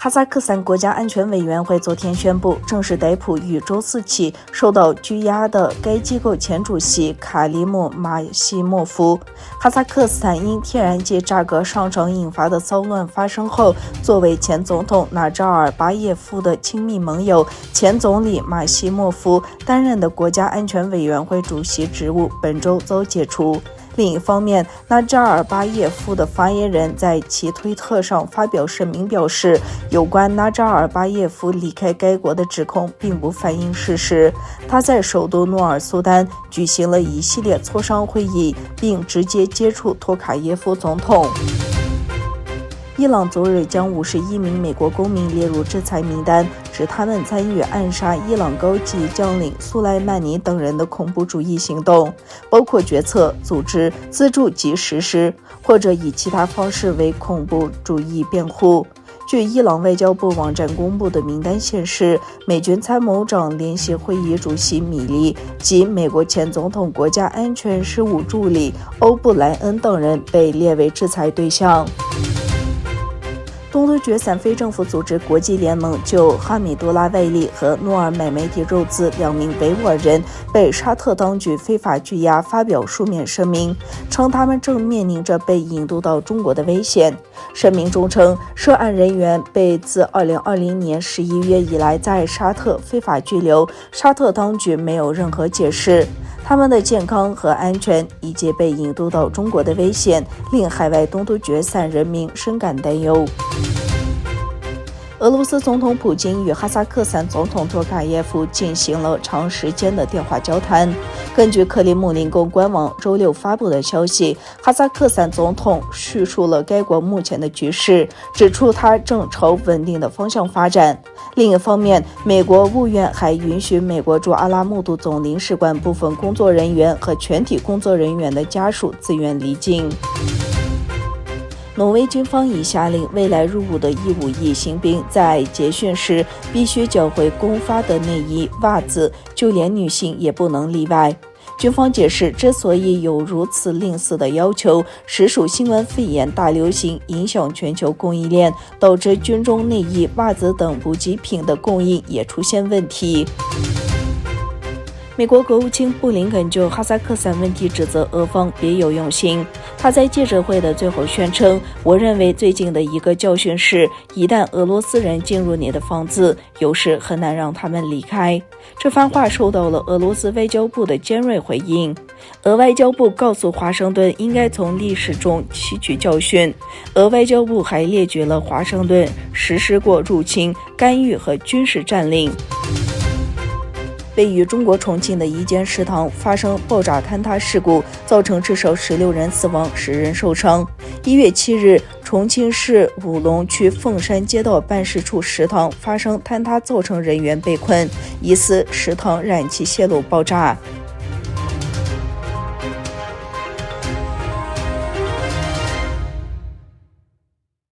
哈萨克斯坦国家安全委员会昨天宣布，正式逮捕于周四起受到拘押的该机构前主席卡里姆马西莫夫。哈萨克斯坦因天然气价格上涨引发的骚乱发生后，作为前总统纳扎尔巴耶夫的亲密盟友，前总理马西莫夫担任的国家安全委员会主席职务本周遭解除。另一方面，纳扎尔巴耶夫的发言人在其推特上发表声明表示，有关纳扎尔巴耶夫离开该国的指控并不反映事实。他在首都努尔苏丹举行了一系列磋商会议，并直接接触托卡耶夫总统。伊朗昨日将51名美国公民列入制裁名单，指他们参与暗杀伊朗高级将领苏莱曼尼等人的恐怖主义行动，包括决策、组织、资助及实施，或者以其他方式为恐怖主义辩护。据伊朗外交部网站公布的名单显示，美军参谋长联席会议主席米利及美国前总统国家安全事务助理欧布莱恩等人被列为制裁对象。东突厥散非政府组织国际联盟就哈米杜拉·外利和诺尔买媒体肉孜2名维吾尔人被沙特当局非法拘押发表书面声明，称他们正面临着被引渡到中国的危险。声明中称，涉案人员被自2020年11月以来在沙特非法拘留，沙特当局没有任何解释。他们的健康和安全以及被引渡到中国的危险，令海外东突厥散人民深感担忧。俄罗斯总统普京与哈萨克斯坦总统托卡耶夫进行了长时间的电话交谈。根据克里姆林宫官网周六发布的消息，哈萨克斯坦总统叙述了该国目前的局势，指出它正朝稳定的方向发展。另一方面，美国务院还允许美国驻阿拉木图总领事馆部分工作人员和全体工作人员的家属自愿离境。挪威军方已下令，未来入伍的义务役新兵在结训时必须缴回公发的内衣、袜子，就连女性也不能例外。军方解释，之所以有如此吝啬的要求，实属新冠肺炎大流行影响全球供应链，导致军中内衣、袜子等补给品的供应也出现问题。美国国务卿布林肯就哈萨克斯坦问题指责俄方别有用心。他在记者会的最后宣称，我认为最近的一个教训是，一旦俄罗斯人进入你的房子，有时很难让他们离开。这番话受到了俄罗斯外交部的尖锐回应。俄外交部告诉华盛顿，应该从历史中吸取教训。俄外交部还列举了华盛顿实施过入侵、干预和军事占领。位于中国重庆的一间食堂发生爆炸坍塌事故，造成至少16人死亡，10人受伤。1月7日，重庆市武隆区凤山街道办事处食堂发生坍塌，造成人员被困，疑似食堂燃气泄漏爆炸。